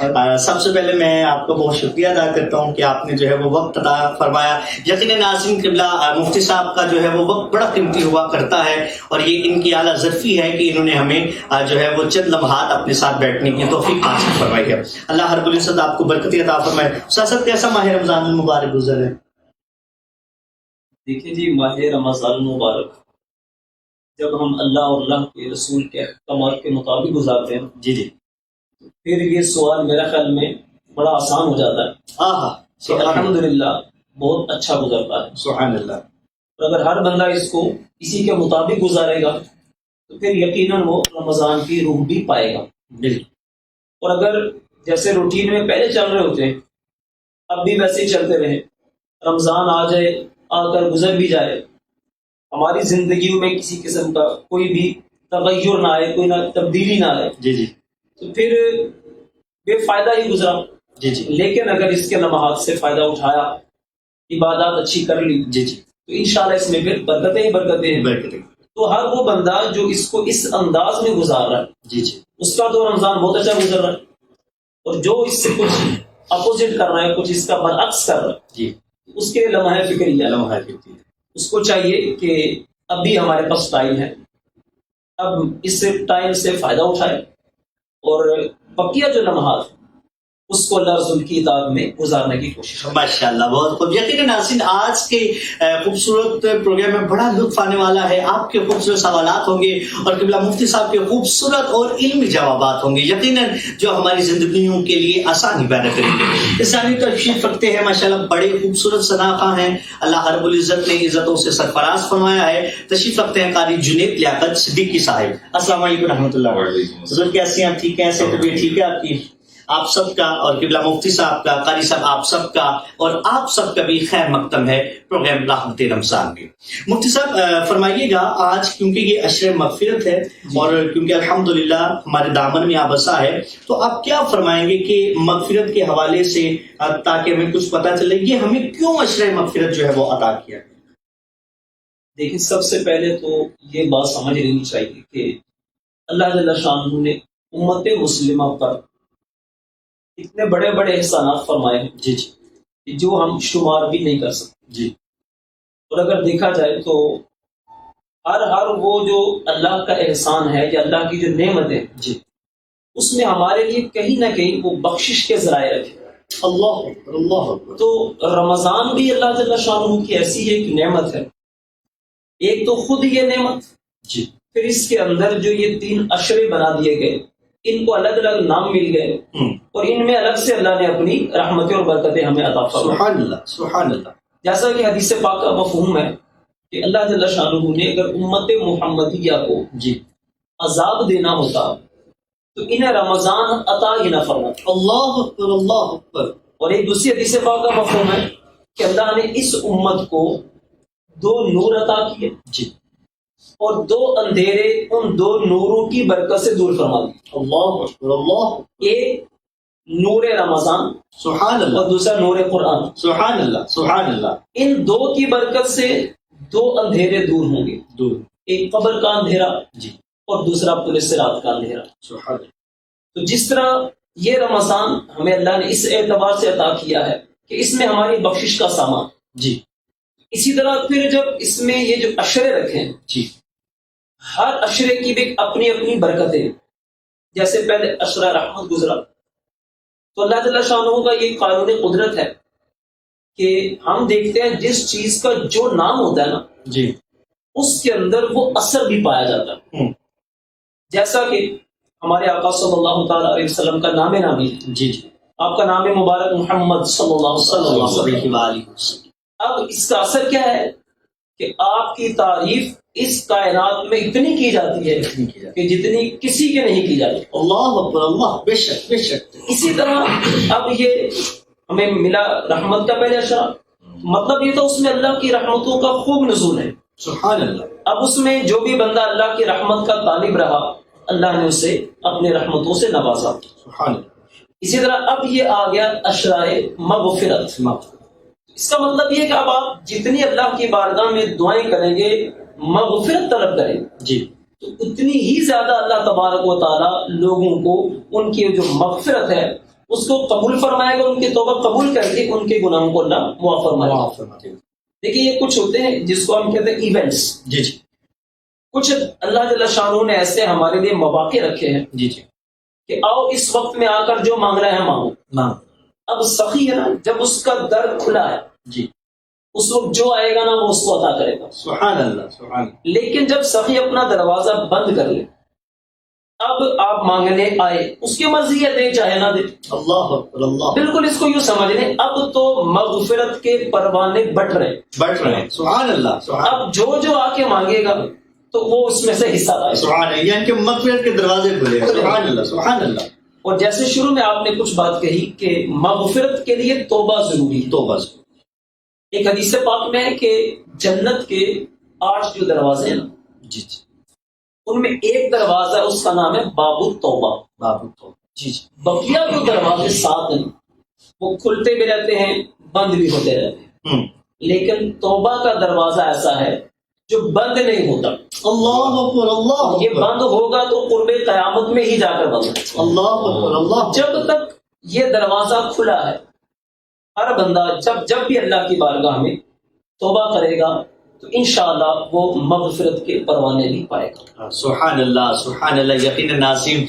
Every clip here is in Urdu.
سب سے پہلے میں آپ کو بہت شکریہ ادا کرتا ہوں کہ آپ نے جو ہے وہ وقت عطا فرمایا. یقیناً ناظرین قبلہ مفتی صاحب کا جو ہے وہ وقت بڑا قیمتی ہوا کرتا ہے اور یہ ان کی اعلیٰ ظرفی ہے کہ انہوں نے ہمیں جو ہے وہ چند لمحات اپنے ساتھ بیٹھنے کی توفیق حاصل فرمائی ہے. اللہ رب العزت آپ کو برکت عطا فرمائے. سیاست کیسا ماہ رمضان المبارک گزر ہے؟ دیکھیں جی، ماہ رمضان المبارک جب ہم اللہ اور اللہ کے رسول کے احکامات کے مطابق گزارتے ہیں جی جی پھر یہ سوال میرے خیال میں بڑا آسان ہو جاتا ہے کہ الحمدللہ بہت اچھا گزرتا ہے. سبحان اللہ. اور اگر ہر بندہ اس کو اسی کے مطابق گزارے گا تو پھر یقیناً وہ رمضان کی روح بھی پائے گا. بالکل. اور اگر جیسے روٹین میں پہلے چل رہے ہوتے ہیں اب بھی ویسے ہی چلتے رہے، رمضان آ جائے آ کر گزر بھی جائے، ہماری زندگیوں میں کسی قسم کا کوئی بھی تغیر نہ آئے، کوئی نہ تبدیلی نہ آئے، جی جی تو پھر بے فائدہ ہی گزرا. جی جی لیکن اگر اس کے لمحات سے فائدہ اٹھایا، عبادات اچھی کر لی، جی جی تو انشاءاللہ اس میں پھر برکتیں ہی برکتیں ہیں. برکت. تو ہر وہ بندہ جو اس کو اس انداز میں گزار رہا ہے جی جی اس کا تو رمضان بہت اچھا گزر رہا ہے، اور جو اس سے کچھ اپوزٹ کر رہا ہے، کچھ اس کا برعکس کر رہا ہے، جی اس کے لمحے فکری ہے. لمحہ کرتی ہے. اس کو چاہیے کہ اب بھی ہمارے پاس ٹائم ہے، اب اس ٹائم سے فائدہ اٹھائے اور بقیہ جو لمحات اس کو اللہ رسول کی اطاعت میں گزارنے کی کوشش کریں. ماشاء اللہ بہت خوب. یقیناً ناظرین آج کے خوبصورت پروگرام میں بڑا لطف آنے والا ہے. آپ کے خوبصورت سوالات ہوں گے اور قبلہ مفتی صاحب کے خوبصورت اور علمی جوابات ہوں گے یقیناً جو ہماری زندگیوں کے لیے آسانی پیدا کریں گے. اسلامی تشریف رکھتے ہیں ماشاءاللہ بڑے خوبصورت صداقہ ہیں. اللہ رب العزت نے عزتوں سے سرفراز فرمایا ہے. تشریف رکھتے ہیں قاری جنید لیاقت صدیقی صاحب. السلام علیکم رحمۃ اللہ. حضور کیسے ہیں آپ؟ ٹھیک ہیں؟ صحت طبیعت ٹھیک ہے آپ کی؟ آپ سب کا اور قبلہ مفتی صاحب کا، قاری صاحب آپ سب کا اور آپ سب کا بھی خیر مقدم ہے پروگرام رحمت رمضان میں. مفتی صاحب فرمائیے گا آج کیونکہ یہ عشر مغفرت ہے اور کیونکہ الحمدللہ ہمارے دامن میں آبسا ہے، تو آپ کیا فرمائیں گے کہ مغفرت کے حوالے سے تاکہ ہمیں کچھ پتہ چلے یہ ہمیں کیوں عشر مغفرت جو ہے وہ عطا کیا؟ دیکھیں سب سے پہلے تو یہ بات سمجھ لینی چاہیے کہ اللہ جل شانہ نے امت مسلمہ پر اتنے بڑے بڑے احسانات فرمائے ہیں جی جی جو ہم شمار بھی نہیں کر سکتے. جی. اور اگر دیکھا جائے تو ہر وہ جو اللہ کا احسان ہے یا اللہ کی جو نعمت ہے جی اس میں ہمارے لیے کہیں نہ کہیں وہ بخشش کے ذرائع رکھے. اللہ اکبر اللہ اکبر. تو رمضان بھی اللہ جل شانہ کی ایسی ایک نعمت ہے. ایک تو خود یہ نعمت، جی پھر اس کے اندر جو یہ 3 عشرے بنا دیے گئے، ان کو الگ الگ نام مل گئے اور ان میں الگ سے اللہ نے اپنی رحمتیں اور برکتیں ہمیں عطا فرمائیں. سبحان اللہ سبحان اللہ. جیسا کہ حدیث پاک کا مفہوم ہے کہ اللہ جل شانہ نے اگر امت محمدیہ کو جی عذاب دینا ہوتا تو انہیں رمضان عطا ہی نہ فرماتا. اللہ اکبر اللہ اکبر. اور ایک دوسری حدیث پاک کا مفہوم ہے کہ اللہ نے اس امت کو 2 نور عطا کیے جی اور 2 اندھیرے ان 2 نوروں کی برکت سے دور فرما دی. اللہ اکبر اللہ. ایک نور رمضان سبحان اللہ اور دوسرا نور قرآن. سبحان اللہ سبحان اللہ. ان 2 کی برکت سے 2 اندھیرے دور ہوں گے. دور. ایک قبر کا اندھیرا جی اور دوسرا پولیس رات کا اندھیرا. سبحان اللہ. تو جس طرح یہ رمضان ہمیں اللہ نے اس اعتبار سے عطا کیا ہے کہ اس میں ہماری بخشش کا سامان، جی اسی طرح پھر جب اس میں یہ جو عشرے رکھے ہیں جی ہر عشرے کی بھی اپنی اپنی برکتیں. جیسے پہلے عشرہ رحمت گزرا تو اللہ تعالیٰ شانہ کا یہ قانون قدرت ہے کہ ہم دیکھتے ہیں جس چیز کا جو نام ہوتا ہے نا جی اس کے اندر وہ اثر بھی پایا جاتا ہے. جیسا کہ ہمارے آقا صلی اللہ تعالیٰ علیہ وسلم کا نام نامی ہے. جی جی آپ کا نام مبارک محمد صلی اللہ علیہ وسلم. اب اس کا اثر کیا ہے کہ آپ کی تعریف اس کائنات میں اتنی کی جاتی ہے کہ جتنی کسی کے نہیں کی جاتی. اللہ اکبر اللہ. بے شک بے شک. اسی طرح اب یہ ہمیں ملا رحمت کا پہلے اشرا، مطلب یہ تو اس میں اللہ کی رحمتوں کا خوب نزول ہے. سبحان اللہ. اب اس میں جو بھی بندہ اللہ کی رحمت کا طالب رہا اللہ نے اسے اپنے رحمتوں سے نوازا. سبحان اللہ. اسی طرح اب یہ آ گیا اشرائے مغفرت. اس کا مطلب یہ کہ اب آپ جتنی اللہ کی بارگاہ میں دعائیں کریں گے، مغفرت طلب کریں جی تو اتنی ہی زیادہ اللہ تبارک و تعالی لوگوں کو ان کی جو مغفرت ہے اس کو قبول فرمائے گا، ان کی توبہ قبول کر کے ان کے گناہوں کو اللہ معاف فرمائے گا۔ دیکھیے یہ کچھ ہوتے ہیں جس کو ہم کہتے ہیں ایونٹس، جی جی کچھ اللہ جل شانہ نے ایسے ہمارے لیے مواقع رکھے ہیں جی جی کہ آؤ اس وقت میں آ کر جو مانگنا ہے مانگو۔ اب سخی ہے نا، جب اس کا در کھلا ہے جی، اس وقت جو آئے گا نا وہ اس کو عطا کرے گا۔ سبحان اللہ سبحان اللہ۔ لیکن جب سخی اپنا دروازہ بند کر لے، اب آپ مانگنے آئے، اس کی مرضی ہے دے چاہے نہ دے۔ اللہ اکبر، اللہ بالکل اس کو یوں سمجھ لیں، اب تو مغفرت کے پروانے بٹ رہے، بٹ رہے ہیں۔ سبحان اللہ سبحان اب جو آ کے مانگے گا تو وہ اس میں سے حصہ پائے گا۔ سبحان اللہ، یعنی کہ مغفرت کے دروازے کھلے ہیں۔ سبحان اللہ سبحان اللہ۔ اور جیسے شروع میں آپ نے کچھ بات کہی کہ مغفرت کے لیے توبہ ضروری ہے۔ توبہ ایک حدیث پاک میں ہے کہ جنت کے 8 جو دروازے ہیں نا، جی جی، ان میں ایک دروازہ ہے، اس کا نام ہے باب التوبہ۔ باب التوبہ، جی جی، بقیہ جو دروازے 7 ہیں وہ کھلتے بھی رہتے ہیں، بند بھی ہوتے رہتے ہیں، لیکن توبہ کا دروازہ ایسا ہے جو بند نہیں ہوتا۔ اللہ اکبر، اللہ یہ اکبر، بند ہوگا تو قرب قیامت میں ہی جا کر بند ہوگا۔ اللہ اکبر، اللہ۔ جب تک یہ دروازہ کھلا ہے، ہر بندہ جب بھی اللہ کی بارگاہ میں توبہ کرے گا تو انشاءاللہ وہ مغفرت کے پروانے بھی پائے گا۔ سبحان اللہ سبحان اللہ۔ یقیناً ناظرین،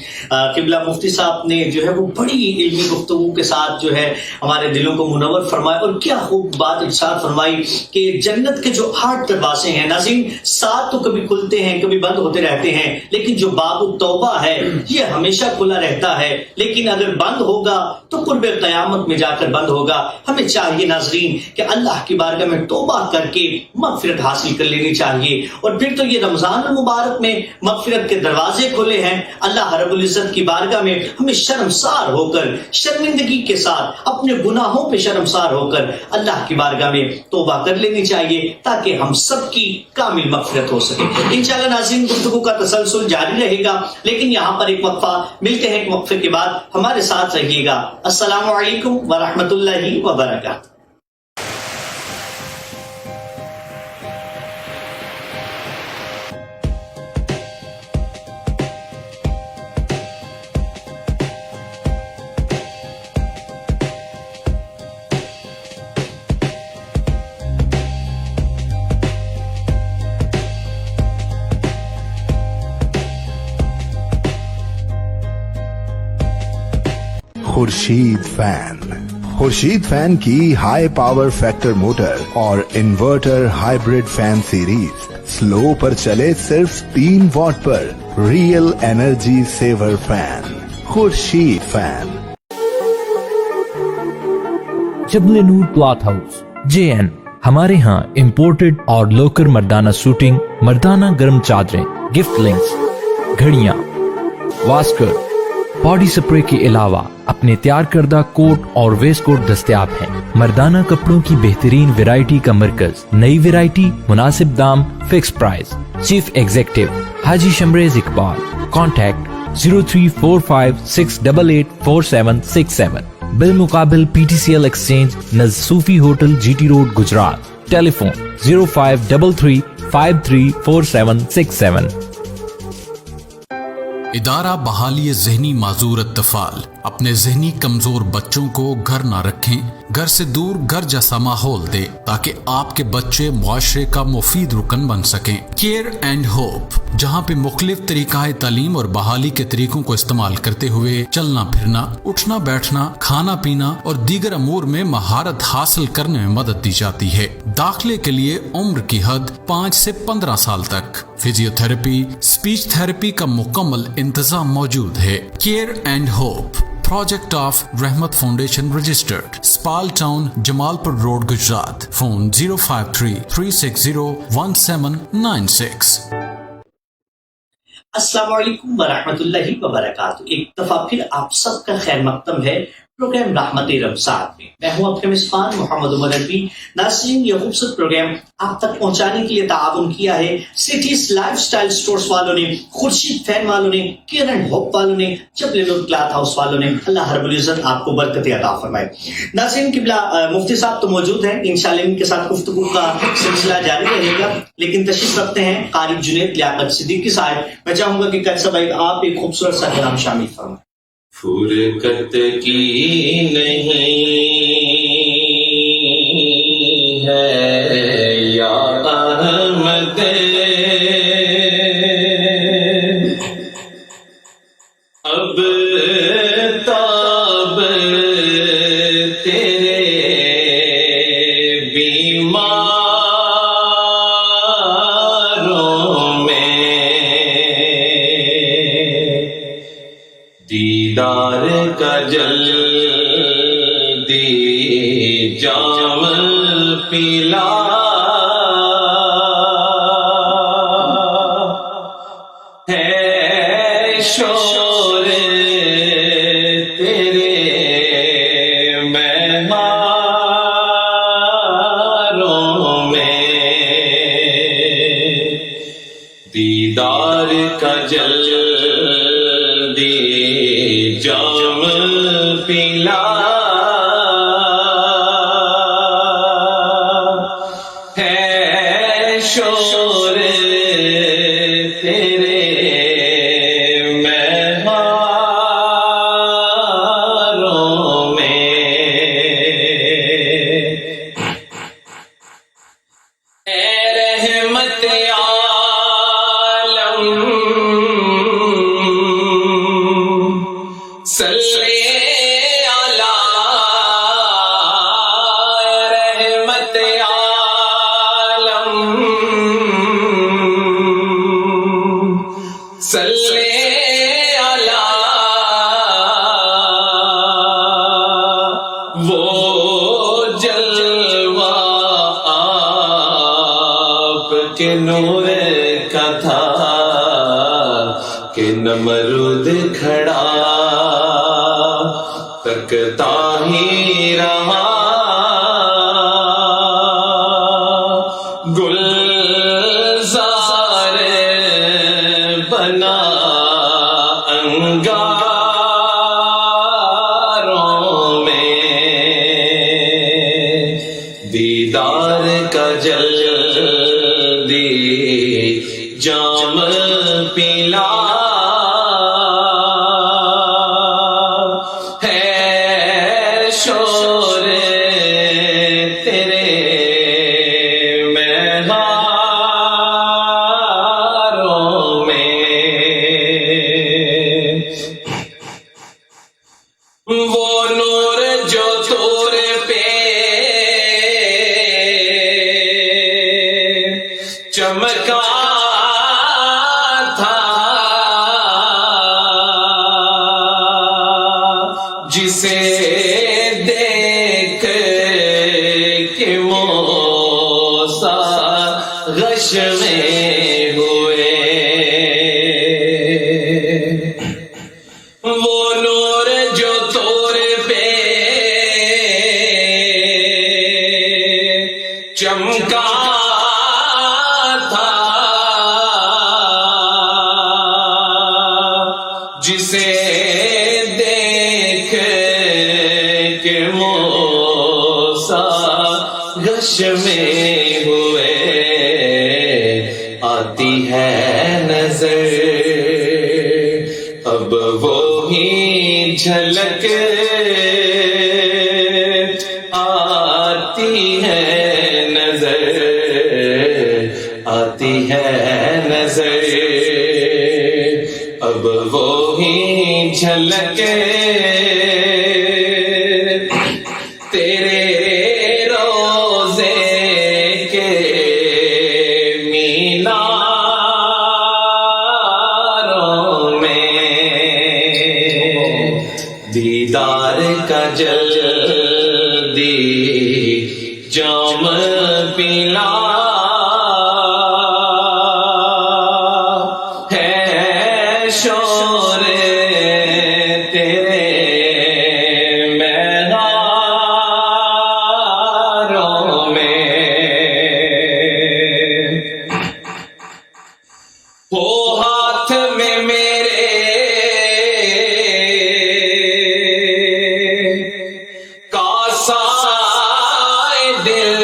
قبلہ مفتی صاحب نے جو ہے وہ بڑی علمی گفتگو کے ساتھ جو ہے ہمارے دلوں کو منور فرمایا، اور کیا خوب بات ارشاد فرمائی کہ جنت کے جو 8 دروازے ہیں ناظرین، 7 تو کبھی کھلتے ہیں کبھی بند ہوتے رہتے ہیں، لیکن جو باب التوبہ ہے یہ ہمیشہ کھلا رہتا ہے، لیکن اگر بند ہوگا تو قرب قیامت میں جا کر بند ہوگا۔ ہمیں چاہیے ناظرین کہ اللہ کی بارگاہ میں توبہ کر کے مغفرت حاصل کر لینی چاہیے، اور پھر تو یہ رمضان المبارک میں مغفرت کے دروازے کھلے ہیں۔ اللہ رب العزت کی بارگاہ میں ہمیں شرمسار ہو کر، شرمندگی کے ساتھ اپنے گناہوں پہ شرمسار ہو کر اللہ کی بارگاہ میں توبہ کر لینی چاہیے، تاکہ ہم سب کی کامل مغفرت ہو سکے۔ انشاءاللہ ناظرین، گفتگو کا تسلسل جاری رہے گا، لیکن یہاں پر ایک وقفہ، ملتے ہیں ایک وقفے کے بعد، ہمارے ساتھ رہیے گا۔ السلام علیکم ورحمۃ اللہ وبرکاتہ۔ خورشید فین کی ہائی پاور فیکٹر موٹر اور inverter hybrid fan series slow پر چلے صرف 3 واٹ پر، real energy saver fan, Khurshid fan. Jabal Noor cloth house JN، ہمارے ہاں امپورٹڈ اور لوکل مردانہ سوٹنگ، مردانہ گرم چادریں، گفٹ لنکس، گھڑیاں، واسکر، باڈی سپرے کے علاوہ اپنے تیار کردہ کوٹ اور ویسٹ کوٹ دستیاب ہیں۔ مردانہ کپڑوں کی بہترین ویرائٹی کا مرکز، نئی ویرائٹی، مناسب دام، فکس پرائز۔ چیف ایگزیکٹو حاجی شمریز اقبال، کانٹیکٹ 034568846767، بالمقابل PTCL ایکسچینج، نزد Sufi hotel GT road Gujarat. ٹیلی فون 0533534767۔ ادارہ بحالی ذہنی معذور اطفال اپنے ذہنی کمزور بچوں کو گھر نہ رکھیں، گھر سے دور گھر جیسا ماحول دیں تاکہ آپ کے بچے معاشرے کا مفید رکن بن سکیں۔ کیئر اینڈ ہوپ، جہاں پہ مختلف طریقہ تعلیم اور بحالی کے طریقوں کو استعمال کرتے ہوئے چلنا پھرنا، اٹھنا بیٹھنا، کھانا پینا اور دیگر امور میں مہارت حاصل کرنے میں مدد دی جاتی ہے۔ داخلے کے لیے عمر کی حد 5 سے 15 سال تک۔ فزیو تھراپی، اسپیچ تھراپی کا مکمل انتظام موجود ہے۔ Care and hope, project of رحمت فاؤنڈیشن رجسٹرڈ، اسپال ٹاؤن، جمال پور روڈ، گجرات۔ فون 053-360-1796۔ السلام علیکم ورحمۃ اللہ وبرکاتہ۔ ایک دفعہ پھر آپ سب کا خیر مقدم ہے پروگرام رحمت رمضان میں۔ میں ہوں اپنے میزبان محمد عمر عربی۔ ناظرین، یہ خوبصورت پروگرام آپ تک پہنچانے کے لیے تعاون کیا ہے سٹیز لائف سٹائل سٹورز والوں نے، خورشید فین والوں نے، کیئر اینڈ ہوپ والوں نے، جبل نور کلاتھ ہاؤس والوں نے۔ اللہ رب العزت آپ کو برکت عطا فرمائے۔ ناظرین، قبلہ مفتی صاحب تو موجود ہیں، انشاءاللہ ان کے ساتھ گفتگو کا سلسلہ جاری رہے گا، لیکن تشریف رکھتے ہیں قاری جنید لیاقت صدیقی صاحب۔ میں چاہوں گا کہ قاری صاحب آپ ایک خوبصورت سا کلام شامل فرمائیں۔ فرقت کی نہیں ہے یا احمد، اب تاب تیرے بیماروں میں دیدار کا جلدی جام پلا، ہے شور تیرے مہمانوں میں دیدار کا جلدی جام پلا، ہے شور تیرے مہمانوں میں، اے رحمت عالم صلی علی رحمت عالم صلی علی وہ جلوہ آپ کے نور کا تھا کہ نمرود کھڑا تکتا ہی رہا، گلزار بنا انگاروں میں دیدار کا جلدی جام پلا، ہے شور تیرے مہمانوں میں، وہ نور جو طور پہ چمکا تھا، جسے دیکھ کے موسیٰ غش میں ہوئے، وہ نور جو طور پہ چمکا تھا، جسے دیکھ کے موسیٰ غش میں ہوئے، آتی ہے نظر اب وہی جھلک، آتی ہے نظر، آتی ہے نظر اب وہی جھلک، تیرے روزے کے میناروں میں دیدار کا جلدی جام پلا، ہے شور تیرے مہمانوں میں، ہو ہاتھ میں میرے کاسائے دل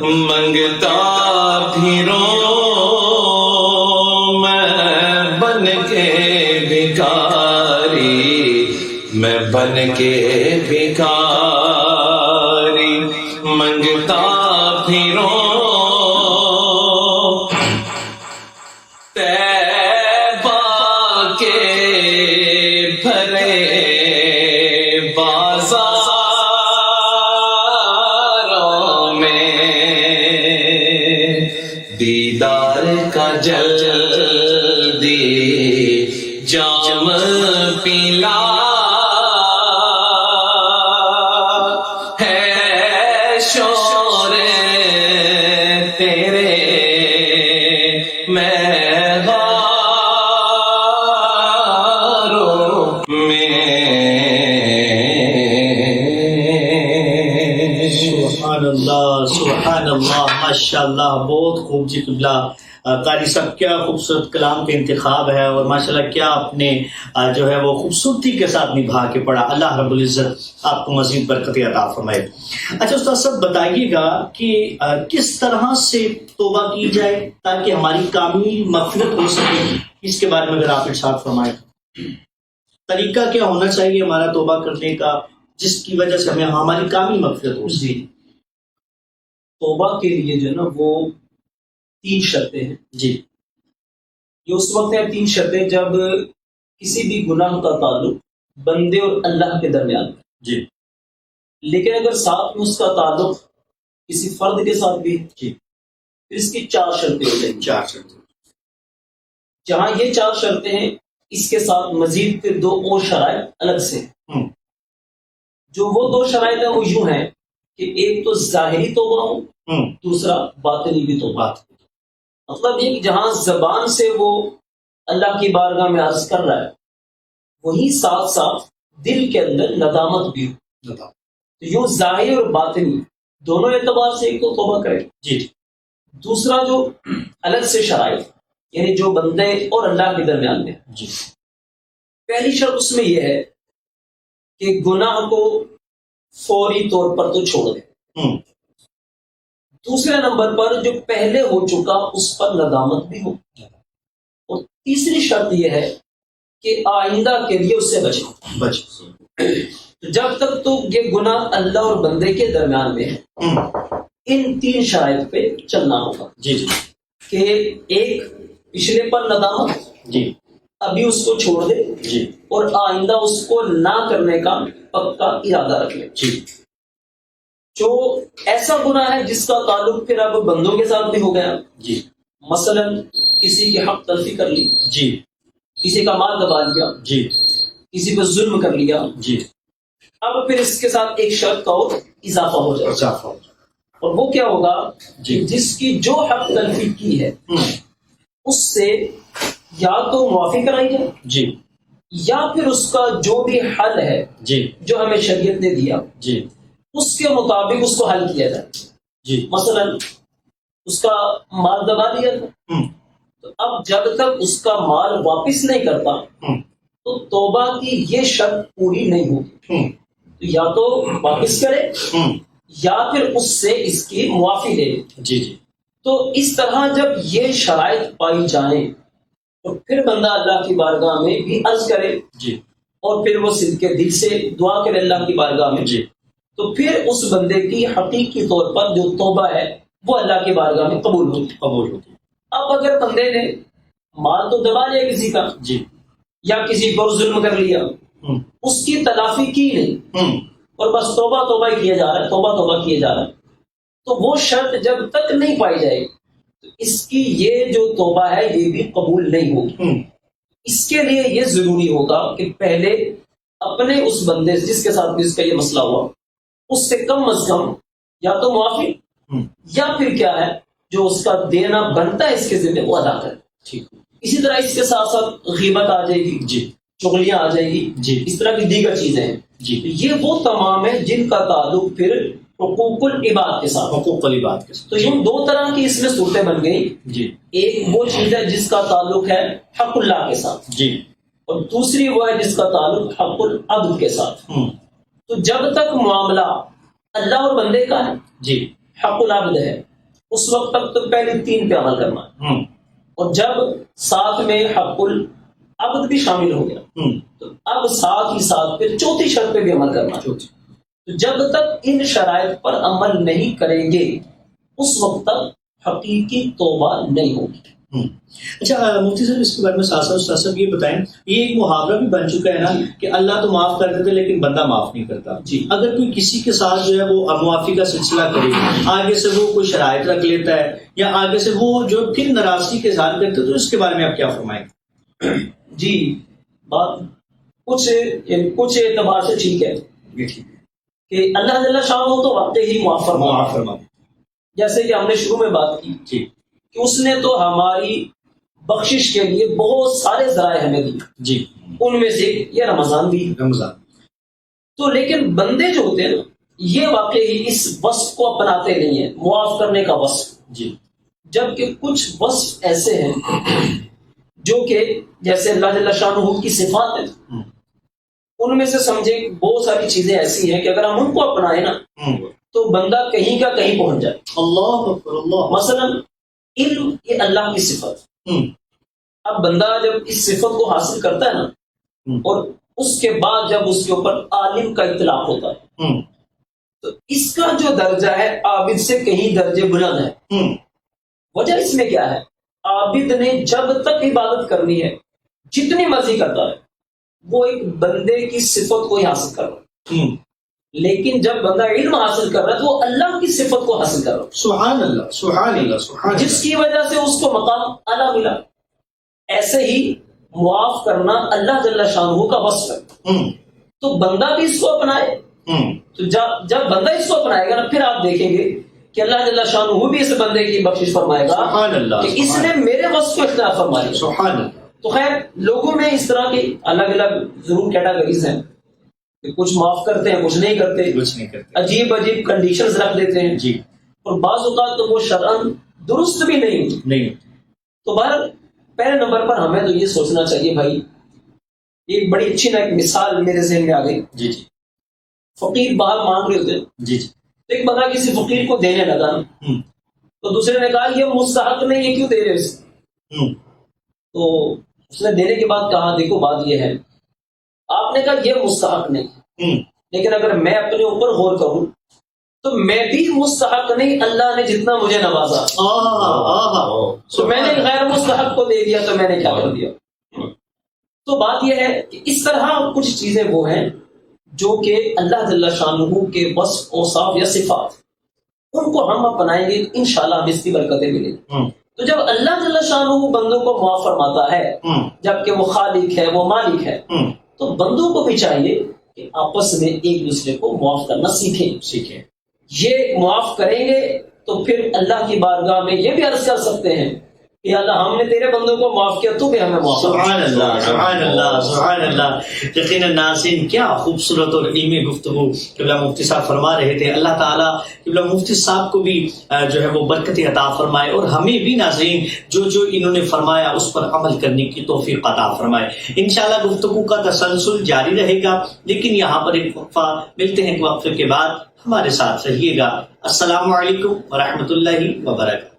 منگتا پھروں میں بن کے بھکاری، میں بن کے بھکاری منگتا پھروں طیبہ کے بھرے بازاروں میں، دیدار کا جلدی جام پلا ہے شور تیرے مہواروں میں۔ سبحان اللہ، سبحان اللہ، ماشاء اللہ، بہت خوب جی قبلہ قاری صاحب، کیا خوبصورت کلام کا انتخاب ہے، اور ماشاء اللہ کیا آپ نے جو ہے وہ خوبصورتی کے ساتھ نبھا کے پڑھا۔ اللہ رب العزت آپ کو مزید برکت عطا فرمائے۔ اچھا استاد صاحب بتائیے گا کہ کس طرح سے توبہ کی جائے تاکہ ہماری کامل مغفرت ہو سکے، اس کے بارے میں اگر آپ ارشاد فرمائیں، طریقہ کیا ہونا چاہیے ہمارا توبہ کرنے کا جس کی وجہ سے ہمیں ہماری کامل مغفرت ہو سکے؟ جی، توبہ کے لیے جو ہے نا وہ 3 شرطیں ہیں۔ جی یہ اس وقت ہے 3 شرطیں جب کسی بھی گناہ کا تعلق بندے اور اللہ کے درمیان ہے، جی لیکن اگر ساتھ میں اس کا تعلق کسی فرد کے ساتھ بھی ہے جی پھر اس کی 4 شرطیں ہو جائیں گی۔ 4 شرط۔ جہاں یہ 4 شرطیں ہیں اس کے ساتھ مزید پھر 2 اور شرائط الگ سے ہیں۔ جو وہ 2 شرائط ہیں وہ یوں ہیں کہ ایک تو ظاہری توبہ ہو، دوسرا باطنی بھی توبہ۔ مطلب یہ کہ جہاں زبان سے وہ اللہ کی بارگاہ میں عرض کر رہا ہے وہیں ساتھ ساتھ دل کے اندر ندامت بھی ہو، تو یوں ظاہری اور باطنی دونوں اعتبار سے ایک تو توبہ کرے۔ جی دوسرا جو الگ سے شرائط یعنی جو بندے اور اللہ کے درمیان میں، جی پہلی شرط اس میں یہ ہے کہ گناہ کو فوری طور پر تو چھوڑ دے۔ دوسرے نمبر پر جو پہلے ہو چکا اس پر ندامت بھی ہو، اور تیسری شرط یہ ہے کہ آئندہ کے لیے اس سے بچے۔ جب تک تو یہ گناہ اللہ اور بندے کے درمیان میں ہے ان 3 شرائط پہ چلنا ہوگا۔ جی جی کہ ایک پچھلے پر ندامت، جی ابھی اس کو چھوڑ دے، جی اور آئندہ اس کو نہ کرنے کا پکا ارادہ رکھ لے۔ جی جو ایسا گناہ ہے جس کا تعلق پھر اب بندوں کے ساتھ بھی ہو گیا، جی مثلا کسی کے حق تلفی کر لی، جی کسی کا مال دبا لیا، جی کسی پر ظلم کر لیا، جی اب پھر اس کے ساتھ ایک شرط کا اور اضافہ ہو جائے گا، اور وہ کیا ہوگا جی جس کی جو حق تلفی کی ہے اس سے یا تو معافی کرائی جائے، جی یا پھر اس کا جو بھی حل ہے جی جو ہمیں شریعت نے دیا جی اس کے مطابق اس کو حل کیا جائے۔ جی مثلا اس کا مال دبا دیا تھا، تو اب جب تک اس کا مال واپس نہیں کرتا تو توبہ کی یہ شرط پوری نہیں ہوگی، تو یا تو واپس کرے یا پھر اس سے اس کی معافی لے۔ جی جی تو اس طرح جب یہ شرائط پائی جائیں تو پھر بندہ اللہ کی بارگاہ میں بھی عرض کرے، جی اور پھر وہ صدق دل سے دعا کرے اللہ کی بارگاہ میں، جی تو پھر اس بندے کی حقیقی طور پر جو توبہ ہے وہ اللہ کی بارگاہ میں قبول ہوتی۔ اب اگر بندے نے مال تو دبا لیا کسی کا، جی یا کسی پر ظلم کر لیا، اس کی تلافی کی نہیں، اور بس توبہ توبہ کیا جا رہا ہے، توبہ توبہ کیے جا رہا ہے، تو وہ شرط جب تک نہیں پائی جائے تو اس کی یہ جو توبہ ہے یہ بھی قبول نہیں ہوگی۔ اس کے لیے یہ ضروری ہوگا کہ پہلے اپنے اس بندے سے جس کے ساتھ بھی اس کا یہ مسئلہ ہوا اس سے کم از کم یا تو معافی یا پھر کیا ہے جو اس کا دینا بنتا ہے اس کے ذمہ وہ ادا کرے۔ اسی طرح اس کے ساتھ ساتھ غیبت آ جائے گی، جی چغلیاں آ جائیں گی، جی اس طرح کی دیگر چیزیں ہیں، جی یہ وہ تمام ہیں جن کا تعلق پھر حقوق العباد کے ساتھ۔ حقوق والی بات کے ساتھ، تو یوں 2 طرح کی اس میں صورتیں بن گئی، جی ایک وہ چیز ہے جس کا تعلق ہے حق اللہ کے ساتھ، جی اور دوسری وہ ہے جس کا تعلق حق العبد کے ساتھ۔ تو جب تک معاملہ اللہ اور بندے کا ہے، جی حق العبد ہے، اس وقت تک تو پہلے 3 پہ عمل کرنا ہے، اور جب ساتھ میں حق العبد بھی شامل ہو گیا تو اب ساتھ ہی ساتھ پھر 4تھی شرط پہ بھی عمل کرنا ہے۔ تو جب تک ان شرائط پر عمل نہیں کریں گے اس وقت تک حقیقی توبہ نہیں ہوگی۔ اچھا مفتی صاحب، اس کے بارے میں ساتھ ساتھ استاد صاحب یہ بتائیں، یہ ایک محاورہ بھی بن چکا ہے نا کہ اللہ تو معاف کر دیتے لیکن بندہ معاف نہیں کرتا۔ جی، اگر کوئی کسی کے ساتھ جو ہے وہ معافی کا سلسلہ کرے، آگے سے وہ کوئی شرائط رکھ لیتا ہے یا آگے سے وہ جو پھر ناراضگی کے اظہار کرتے، تو اس کے بارے میں آپ کیا فرمائیں؟ جی، بات کچھ اعتبار سے ٹھیک ہے کہ اللہ جل شانہ تو واقعی ہی معاف فرما، جیسے کہ ہم نے شروع میں بات کی جی کہ اس نے تو ہماری بخشش کے لیے بہت سارے ذرائع ہمیں دیے، جی، ان میں سے یہ رمضان بھی۔ رمضان تو لیکن بندے جو ہوتے ہیں نا، یہ واقعی اس وصف کو اپناتے نہیں ہیں، معاف کرنے کا وصف۔ جی، جبکہ کچھ وصف ایسے ہیں جو کہ جیسے اللہ جل شانہ کی صفات ہیں، ان میں سے سمجھے بہت ساری چیزیں ایسی ہیں کہ اگر ہم ان کو اپنائیں نا تو بندہ کہیں کا کہیں پہنچ جائے۔ اللہ اکبر، اللہ۔ مثلا علم یہ اللہ کی صفت، اب بندہ جب اس صفت کو حاصل کرتا ہے نا اور اس کے بعد جب اس کے اوپر عالم کا اطلاق ہوتا ہے تو اس کا جو درجہ ہے عابد سے کہیں درجے بلند ہے۔ وجہ اس میں کیا ہے؟ عابد نے جب تک عبادت کرنی ہے جتنی مرضی کرتا ہے وہ ایک بندے کی صفت کو ہی حاصل کر رہا ہے، لیکن جب بندہ علم حاصل کر رہا ہے تو وہ اللہ کی صفت کو حاصل کر رہا ہے، سبحان اللہ، سبحان اللہ، سبحان اللہ، جس کی وجہ سے اس کو مقام اعلیٰ ملا۔ ایسے ہی معاف کرنا اللہ جل شانہ کا وصف ہے، تو بندہ بھی اس کو اپنائے، تو جب بندہ اس کو اپنائے گا نا پھر آپ دیکھیں گے کہ اللہ جل شانہ بھی اس بندے کی بخشش فرمائے گا سبحان اللہ، کہ اس نے میرے وصف کو اختیار فرمایا۔ سبحان اللہ۔ تو خیر، لوگوں میں اس طرح کی الگ الگ ضرور کیٹاگریز ہیں کہ کچھ معاف کرتے ہیں، کچھ نہیں کرتے، عجیب عجیب کنڈیشنز رکھ دیتے ہیں جی، اور بعض اوقات تو وہ شرعاً درست بھی نہیں۔ تو بہر پہلے نمبر پر ہمیں تو یہ سوچنا چاہیے بھائی، ایک بڑی اچھی نا ایک مثال میرے ذہن میں آ گئی۔ جی جی، فقیر باہر مانگ رہے ہوتے ہیں، جی جی، ایک بندہ کسی فقیر کو دینے لگا تو دوسرے نے کہا یہ مستحق نہیں ہے، کیوں دے رہے اسے؟ تو اس نے دینے کے بعد کہا دیکھو بات یہ ہے، آپ نے کہا یہ مستحق نہیں، لیکن اگر میں اپنے اوپر غور کروں تو میں بھی مستحق نہیں، اللہ نے جتنا مجھے نوازا تو میں نے غیر مستحق کو دے دیا، تو میں نے کیا کر دیا؟ تو بات یہ ہے کہ اس طرح کچھ چیزیں وہ ہیں جو کہ اللہ جل شانہ کے وصف اوصاف یا صفات، ان کو ہم اپنائیں گے انشاءاللہ ہم اس کی برکتیں ملیں گی۔ تو جب اللہ جل شانہ بندوں کو معاف فرماتا ہے، جبکہ وہ خالق ہے، وہ مالک ہے، تو بندوں کو بھی چاہیے کہ آپس میں ایک دوسرے کو معاف کرنا سیکھیں۔ یہ معاف کریں گے تو پھر اللہ کی بارگاہ میں یہ بھی عرض کر سکتے ہیں کہ اللہ ہم نے تیرے بندوں کو معاف کیا، تو بھی ہمیں معاف کر۔ سبحان اللہ، سبحان اللہ، سبحان اللہ۔ یقیناً ناظرین، کیا خوبصورت اور علمی گفتگو قبلہ مفتی صاحب فرما رہے تھے۔ اللہ تعالیٰ قبلہ مفتی صاحب کو بھی جو ہے وہ برکت عطا فرمائے، اور ہمیں بھی ناظرین جو انہوں نے فرمایا اس پر عمل کرنے کی توفیق عطا فرمائے۔ انشاءاللہ گفتگو کا تسلسل جاری رہے گا، لیکن یہاں پر ایک وقفہ، ملتے ہیں وقفے کے بعد، ہمارے ساتھ رہیے گا۔ السلام علیکم ورحمۃ اللہ وبرکاتہ۔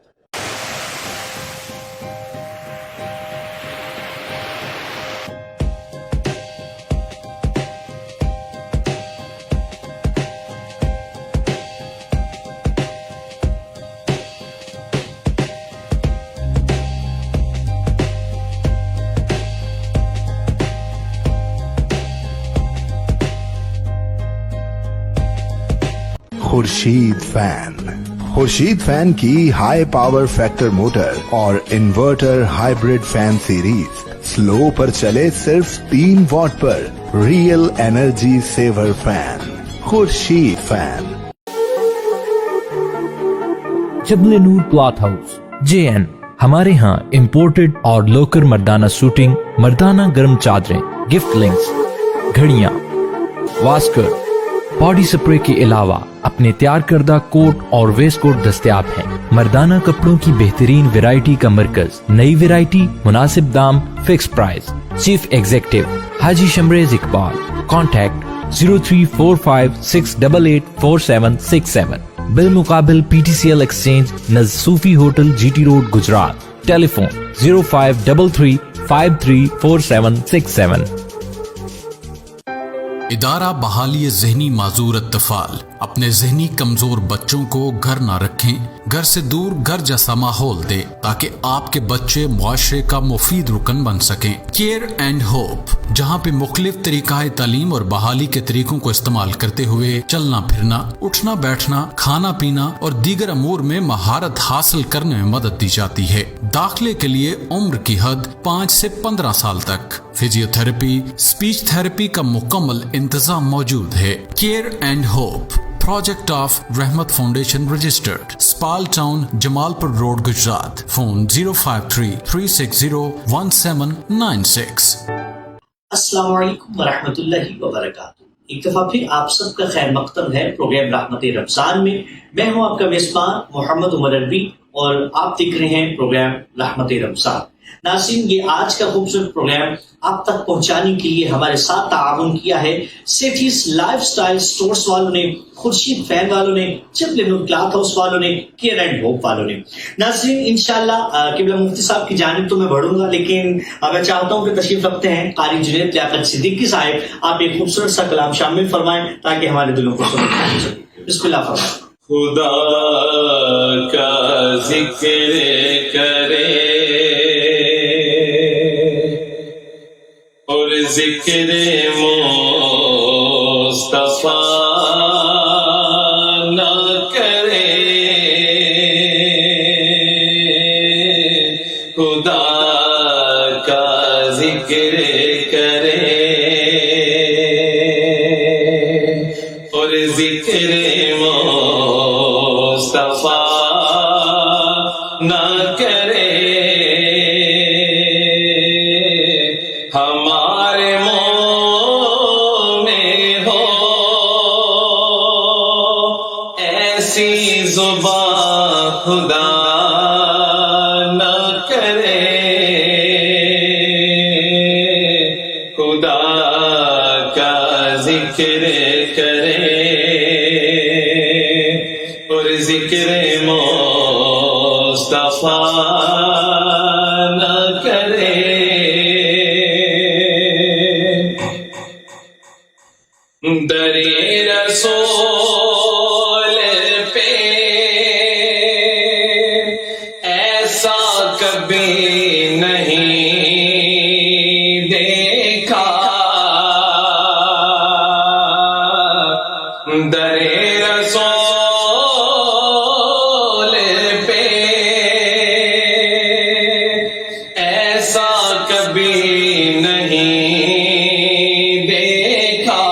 خورشید فین کی ہائی پاور فیکٹر موٹر اور inverter hybrid fan series slow پر چلے صرف 3 واٹ پر، real energy saver fan, Khurshid fan. Jabal Noor cloth house JN، ہمارے ہاں امپورٹڈ اور لوکل مردانہ سوٹنگ، مردانہ گرم چادریں، گفٹ لنکس، گھڑیاں، واسکر، باڈی سپرے کے علاوہ اپنے تیار کردہ کوٹ اور ویسٹ کوٹ دستیاب ہیں۔ مردانہ کپڑوں کی بہترین ویرائٹی کا مرکز، نئی ویرائٹی، مناسب دام، فکس پرائز۔ چیف ایگزیکٹو حاجی شمریز اقبال، کانٹیکٹ 034568846767۔ بالمقابل PTCL ایکسچینج نزد Sufi hotel GT road Gujrat. Telephone 0533534767. ادارہ بحالی ذہنی معذور اطفال اپنے ذہنی کمزور بچوں کو گھر نہ رکھیں، گھر سے دور گھر جیسا ماحول دے تاکہ آپ کے بچے معاشرے کا مفید رکن بن سکیں. کیئر اینڈ ہوپ، جہاں پہ مختلف طریقہ تعلیم اور بحالی کے طریقوں کو استعمال کرتے ہوئے چلنا پھرنا، اٹھنا بیٹھنا، کھانا پینا اور دیگر امور میں مہارت حاصل کرنے میں مدد دی جاتی ہے. داخلے کے لیے عمر کی حد 5 سے 15 سال تک. فزیو تھراپی، اسپیچ تھراپی کا مکمل انتظام موجود ہے. Care and hope, project of رحمت فاؤنڈیشن رجسٹرڈ، اسپال ٹاؤن، جمال پور روڈ، گجرات. فون 053-360-1796. السلام علیکم ورحمۃ اللہ وبرکاتہ. ایک دفعہ پھر آپ سب کا خیر مقدم ہے پروگرام رحمت رمضان میں. میں ہوں آپ کا میزبان محمد عمر عربی اور آپ دیکھ رہے ہیں پروگرام رحمت رمضان. ناظرین، یہ آج کا خوبصورت پروگرام آپ تک پہنچانے کے لیے ہمارے ساتھ تعاون کیا ہے سیٹھیز لائف سٹائل سٹورز والوں نے، خورشید فین والوں نے، قبلہ نور کلاتھ ہاؤس والوں نے، کیئر اینڈ ہوپ والوں نے. ناظرین، انشاءاللہ قبلہ مفتی صاحب کی جانب تو میں بڑھوں گا، لیکن میں چاہتا ہوں کہ تشریف رکھتے ہیں قاری جنید لیاقت صدیقی صاحب. آپ ایک خوبصورت سا کلام شامل فرمائیں تاکہ ہمارے دلوں کو سکون مل سکے. بسم اللہ فرمائیں. خدا کا ذکر کرے اور ذکر مصطفیٰ نہ کرے، خدا کا ذکر کرے اور ذکر مصطفیٰ نہ کرے، ہمارے منہ میں ہو ایسی زبان خدا نہ کرے، خدا کا ذکر کرے اور ذکر مصطفیٰ نہ کرے. در رسول پہ ایسا کبھی نہیں دیکھا، در رسول پہ ایسا کبھی نہیں دیکھا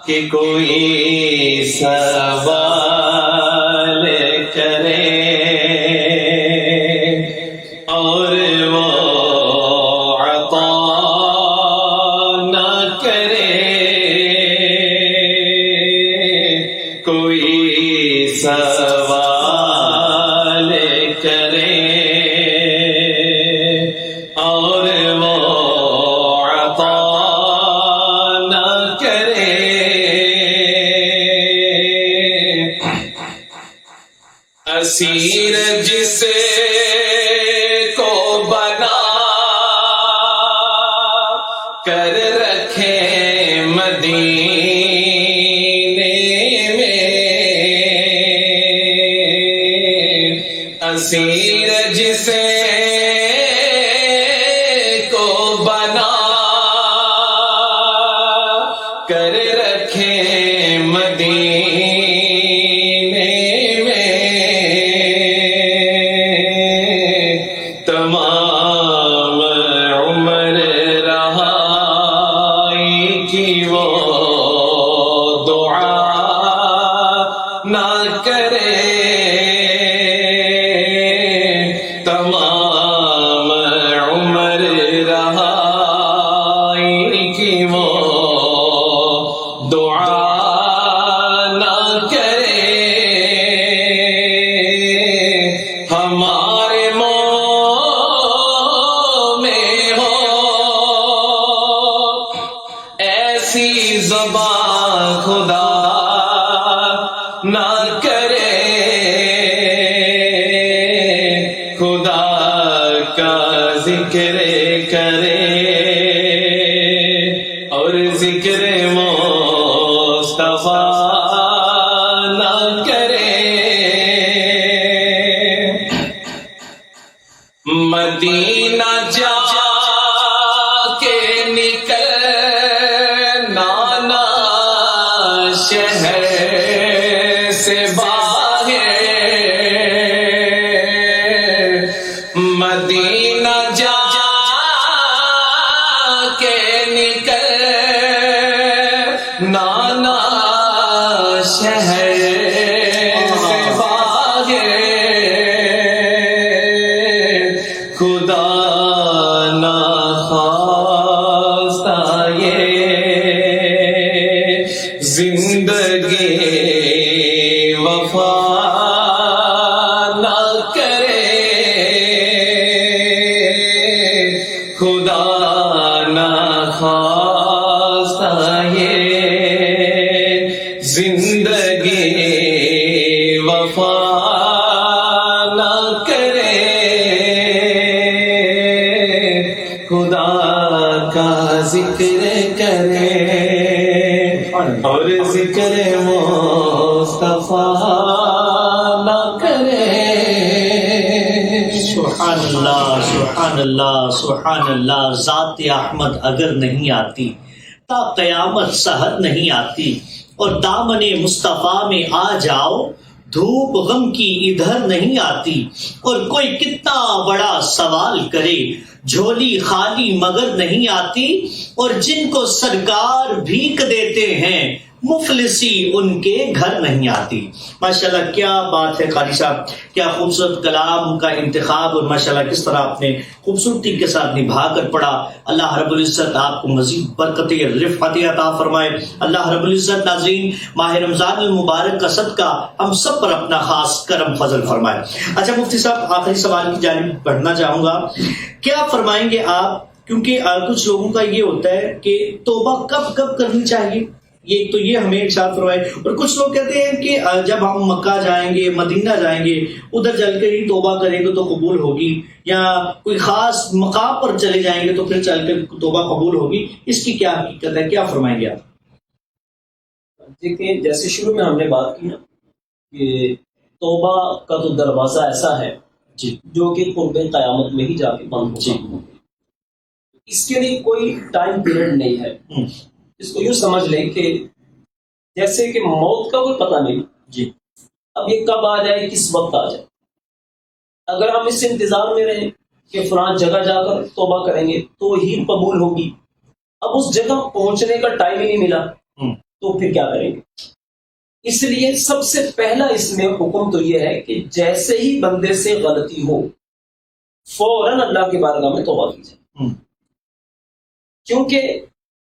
کہ کوئی سوال کرے اور وہ عطا نہ کرے، کوئی سوال کرے اور وہ عطا نہ کرے. اسیر جسے کو بنا کر رکھے مدینے میں، اسیر جسے کو بنا کر رکھے مدینے میں، تمام عمر رہائی کی وہ دعا نہ کرے، تمام عمر رہائی کی وہ دعا نہ کرے، ہمارے منہ میں ہو ایسی زبان خدا کرے خدا کا ذکر کرے اور ذکر مصطفیٰ نہ کرے مدینہ جا کے نکل نانا شہر سے باہر مدینہ جا کے نکل نانا شہر سے باہر خدا نخواستہ یہ زندگی وفا نہ کرے خدا نخواستہ یہ زندگی وفا نہ کرے خدا کا ذکر کرے اور ذکر مصطفیٰ نہ کرے سبحان اللہ سبحان اللہ سبحان اللہ. ذات احمد اگر نہیں آتی تا قیامت سحر نہیں آتی اور دامن مصطفیٰ میں آ جاؤ دھوپ غم کی ادھر نہیں آتی اور کوئی کتنا بڑا سوال کرے جھولی خالی مگر نہیں آتی اور جن کو سرکار بھیک دیتے ہیں مفلسی ان کے گھر نہیں آتی. ماشاءاللہ کیا بات ہے قاری صاحب, کیا خوبصورت کلام کا انتخاب اور ماشاءاللہ کس طرح آپ نے خوبصورتی کے ساتھ نبھا کر پڑھا. اللہ رب العزت آپ کو مزید برکت رفعت عطا فرمائے. اللہ رب العزت ناظرین ماہ رمضان المبارک کا صدقہ ہم سب پر اپنا خاص کرم فضل فرمائے. اچھا مفتی صاحب آخری سوال کی جانب بڑھنا چاہوں گا, کیا فرمائیں گے آپ, کیونکہ کچھ لوگوں کا یہ ہوتا ہے کہ توبہ کب کب کرنی چاہیے, یہ تو یہ ہمیں ارشاد فرمائے, اور کچھ لوگ کہتے ہیں کہ جب ہم مکہ جائیں گے مدینہ جائیں گے ادھر چل کر ہی توبہ کریں گے تو قبول ہوگی, یا کوئی خاص مقام پر چلے جائیں گے تو پھر چل کر توبہ قبول ہوگی, اس کی کیا حقیقت ہے, کیا فرمائیں گے آپ؟ دیکھیں جیسے شروع میں ہم نے بات کی نا کہ توبہ کا تو دروازہ ایسا ہے جی جو کہ قرب قیامت میں ہی جا کے بند ہوگا. اس کے لیے کوئی ٹائم پیریڈ نہیں ہے. اس کو یوں سمجھ لیں کہ جیسے کہ موت کا کوئی پتہ نہیں جی, اب یہ کب آ جائے کس وقت آ جائے. اگر ہم اس انتظار میں رہیں کہ فلاں جگہ جا کر توبہ کریں گے تو ہی قبول ہوگی, اب اس جگہ پہنچنے کا ٹائم ہی نہیں ملا تو پھر کیا کریں گے. اس لیے سب سے پہلا اس میں حکم تو یہ ہے کہ جیسے ہی بندے سے غلطی ہو فوراً اللہ کی بارگاہ میں توبہ کی جائے, کیونکہ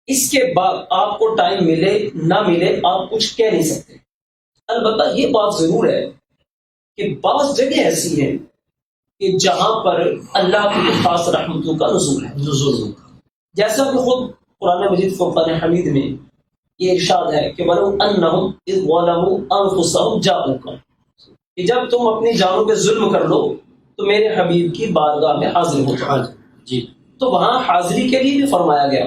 اس کے بعد آپ کو ٹائم ملے نہ ملے آپ کچھ کہہ نہیں سکتے. البتہ یہ بات ضرور ہے کہ بعض جگہ ایسی ہیں کہ جہاں پر اللہ کی خاص رحمتوں کا نزول ہے. جیسا کہ خود قرآن مجید فرقان حمید میں یہ ارشاد ہے کہ وَلَوْ أَنَّهُمْ إِذْ ظَلَمُوا أَنفُسَهُمْ جَاءُوكَ, کہ جب تم اپنی جانوں پہ ظلم کر لو تو میرے حبیب کی بارگاہ میں حاضر ہو جاؤ. جی تو وہاں حاضری کے لیے بھی فرمایا گیا,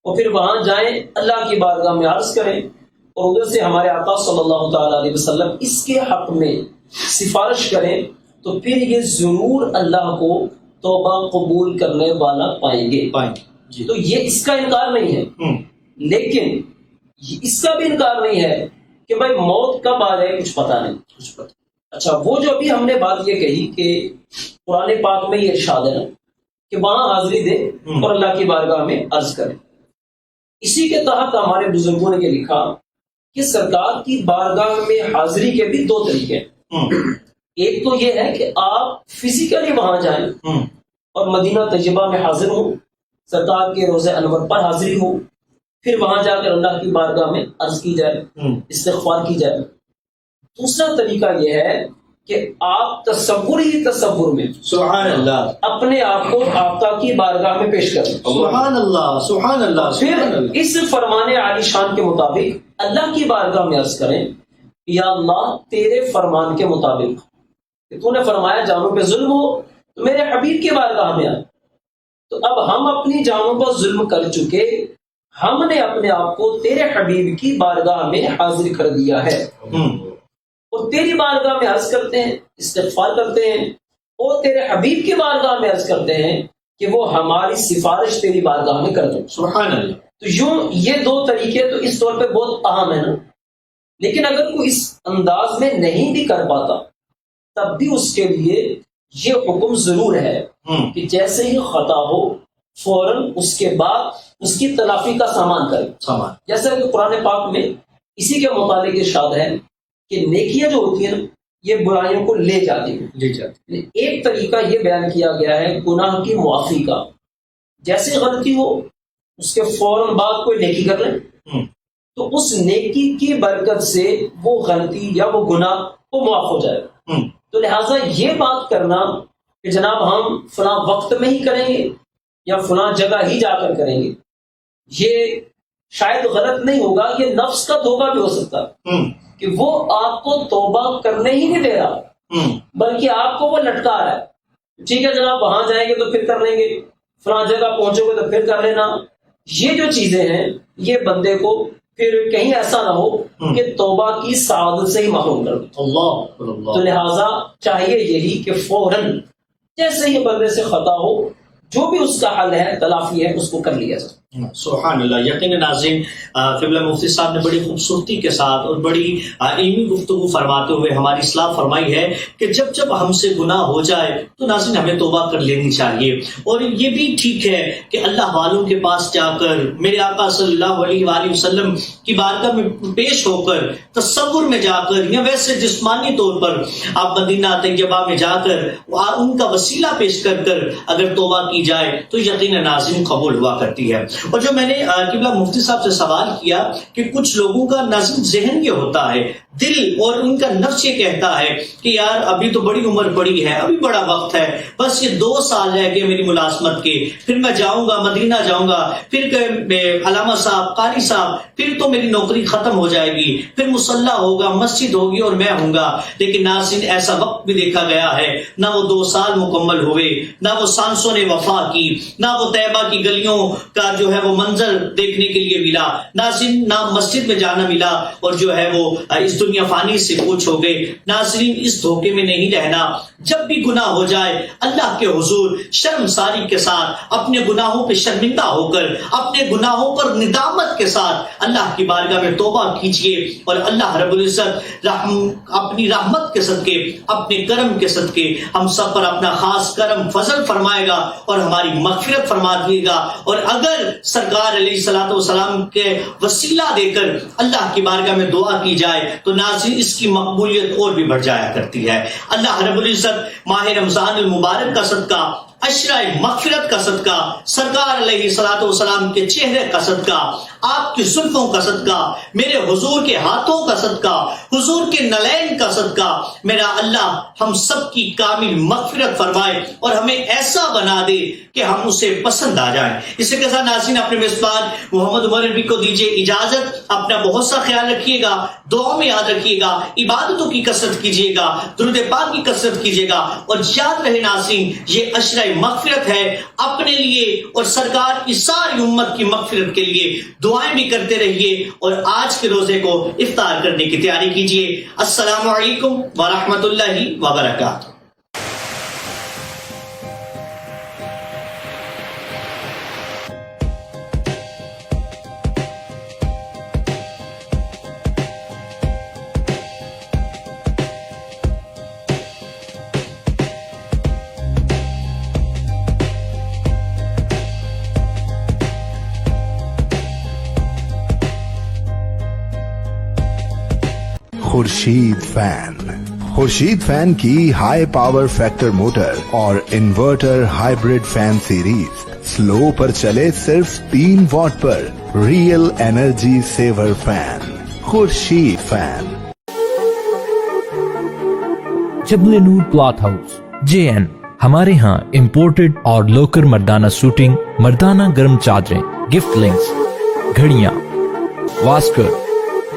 اور پھر وہاں جائیں اللہ کی بارگاہ میں عرض کریں اور ادھر سے ہمارے آقا صلی اللہ تعالیٰ علیہ وسلم اس کے حق میں سفارش کریں تو پھر یہ ضرور اللہ کو توبہ قبول کرنے والا پائیں گے. تو یہ اس کا انکار نہیں ہے, لیکن اس کا بھی انکار نہیں ہے کہ بھائی موت کب آ جائے کچھ پتہ نہیں. اچھا وہ جو ابھی ہم نے بات یہ کہی کہ قرآن پاک میں یہ ارشاد ہے نا کہ وہاں حاضری دے اور اللہ کی بارگاہ میں عرض کرے, اسی کے تحت ہمارے بزرگوں نے یہ لکھا کہ سرکار کی بارگاہ میں حاضری کے بھی دو طریقے ہیں. ایک تو یہ ہے کہ آپ فزیکلی وہاں جائیں اور مدینہ طیبہ میں حاضر ہوں, سرکار کے روضہ انور پر حاضری ہو, پھر وہاں جا کر اللہ کی بارگاہ میں عرض کی جائے, استغفار کی جائے. دوسرا طریقہ یہ ہے کہ آپ تصور ہی تصور میں سبحان اللہ اپنے آپ کو آقا کی بارگاہ میں پیش کریں. سبحان اللہ سبحان اللہ. پھر اس فرمان عالی شان کے مطابق اللہ کی بارگاہ میں عرض کریں یا اللہ تیرے فرمان کے مطابق کہ تو نے فرمایا جانوں پہ ظلم ہو تو میرے حبیب کی بارگاہ میں آ. تو اب ہم اپنی جانوں پر ظلم کر چکے, ہم نے اپنے آپ کو تیرے حبیب کی بارگاہ میں حاضر کر دیا ہے اور تیری بارگاہ میں عرض کرتے ہیں, استغفار کرتے ہیں, اور تیرے حبیب کی بارگاہ میں عرض کرتے ہیں کہ وہ ہماری سفارش تیری بارگاہ میں کر دیں. سبحان اللہ. تو یوں یہ دو طریقے تو اس طور پہ بہت اہم ہیں نا, لیکن اگر کوئی اس انداز میں نہیں بھی کر پاتا تب بھی اس کے لیے یہ حکم ضرور ہے کہ جیسے ہی خطا ہو فوراً اس کے بعد اس کی تلافی کا سامان کرے. جیسا کہ قرآن پاک میں اسی کے متعلق ارشاد ہے کہ نیکیاں جو ہوتی ہیں یہ برائیوں کو لے جاتی ہیں. ایک طریقہ یہ بیان کیا گیا ہے گناہ کی معافی کا. جیسے غلطی ہو اس کے فوراً بعد کوئی نیکی کر لیں تو اس نیکی کی برکت سے وہ غلطی یا وہ گناہ وہ معاف ہو جائے. تو لہٰذا یہ بات کرنا کہ جناب ہم فلاں وقت میں ہی کریں گے یا فلاں جگہ ہی جا کر کریں گے, یہ شاید غلط نہیں ہوگا, یہ نفس کا دھوکہ بھی ہو سکتا کہ وہ آپ کو توبہ کرنے ہی نہیں دے رہا بلکہ آپ کو وہ لٹکا رہا ہے. ٹھیک ہے جناب وہاں جائیں گے تو پھر کر لیں گے, فلاں جگہ پہنچو گے تو پھر کر لینا. یہ جو چیزیں ہیں یہ بندے کو پھر کہیں ایسا نہ ہو کہ توبہ کی سعادت سے ہی محروم کر دے. تو لہٰذا چاہیے یہی کہ فوراً جیسے ہی بندے سے خطا ہو جو بھی اس کا حل ہے تلافی ہے اس کو کر لیا جائے. سبحان اللہ. یقین ناظرین قبلہ مفتی صاحب نے بڑی خوبصورتی کے ساتھ اور بڑی علمی گفتگو فرماتے ہوئے ہماری اصلاح فرمائی ہے کہ جب جب ہم سے گناہ ہو جائے تو ناظرین ہمیں توبہ کر لینی چاہیے. اور یہ بھی ٹھیک ہے کہ اللہ والوں کے پاس جا کر میرے آقا صلی اللہ علیہ وآلہ وسلم کی بارگاہ میں پیش ہو کر تصور میں جا کر یا ویسے جسمانی طور پر آپ مدینہ طیبہ میں جا کر ان کا وسیلہ پیش کر کر اگر توبہ کی جائے تو یقین ناظرین قبول ہوا کرتی ہے. اور جو میں نے قبلہ مفتی صاحب سے سوال کیا کہ کچھ لوگوں کا ناظرین ذہن یہ ہوتا ہے, دل اور ان کا نفس یہ کہتا ہے کہ یار ابھی تو بڑی عمر پڑی ہے, ابھی بڑا وقت ہے, بس یہ 2 سال رہ گئے میری ملازمت کے, پھر میں جاؤں گا مدینہ جاؤں گا, پھر علامہ صاحب قاری صاحب پھر تو میری نوکری ختم ہو جائے گی, پھر مصلی ہوگا مسجد ہوگی اور میں ہوں گا. لیکن ناظرین ایسا وقت بھی دیکھا گیا ہے نہ وہ 2 سال مکمل ہوئے, نہ وہ سانسوں نے وفا کی, نہ وہ طیبہ کی گلیوں کا جو ہے وہ منظر دیکھنے کے لیے ملا, ناظرین نہ مسجد میں جانا ملا, اور جو ہے وہ اس دنیا فانی سے کچھ ہو گئے. ناظرین اس دھوکے میں نہیں رہنا. جب بھی گناہ ہو جائے اللہ کے حضور شرمساری کے ساتھ اپنے گناہوں پہ شرمندہ ہو کر اپنے گناہوں پر ندامت کے ساتھ اللہ کی بارگاہ میں توبہ کیجیے, اور اللہ رب العزت اپنی رحمت کے صدقے اپنے کرم کے صدقے ہم سب پر اپنا خاص کرم فضل فرمائے گا اور ہماری مغفرت فرما دیے گا. اور اگر سرکار علیہ الصلوۃ والسلام کے وسیلہ دے کر اللہ کی بارگاہ میں دعا کی جائے تو ناظرین اس کی مقبولیت اور بھی بڑھ جایا کرتی ہے. اللہ رب العزت ماہ رمضان المبارک کا صدقہ, عشرہ مغفرت کا صدقہ, سرکار علیہ الصلوۃ والسلام کے چہرے کا صدقہ, آپ کی زلفوں کا صدقہ, میرے حضور کے ہاتھوں کا صدقہ, حضور کے نلین کا صدقہ, میرا اللہ ہم سب کی کامل مغفرت فرمائے اور ہمیں ایسا بنا دے کہ ہم اسے پسند آ جائیں. اسی کے ساتھ ناظرین اپنے میزبان محمد عمر نبی کو دیجیے اجازت. اپنا بہت سا خیال رکھیے گا, دعا میں یاد رکھیے گا, عبادتوں کی کثرت کیجیے گا, درود پاک کی کثرت کیجیے گا, اور یاد رہے ناظرین یہ عشرہ مغفرت ہے اپنے لیے اور سرکار کی ساری امت کی مغفرت کے لیے دعائیں بھی کرتے رہیے, اور آج کے روزے کو افطار کرنے کی تیاری کیجیے. السلام علیکم ورحمۃ اللہ وبرکاتہ. خورشید فین کی ہائی پاور فیکٹر موٹر اور inverter hybrid fan series slow پر چلے صرف 3 واٹ پر, real energy saver fan. Khurshid fan. Jabal Noor cloth house JN. ہمارے ہاں امپورٹڈ اور لوکل مردانہ سوٹنگ, مردانہ گرم چادریں, گفٹ لنکس, گھڑیاں, واسکر,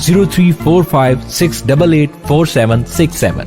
034568846767।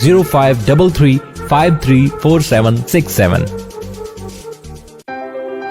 0533534767।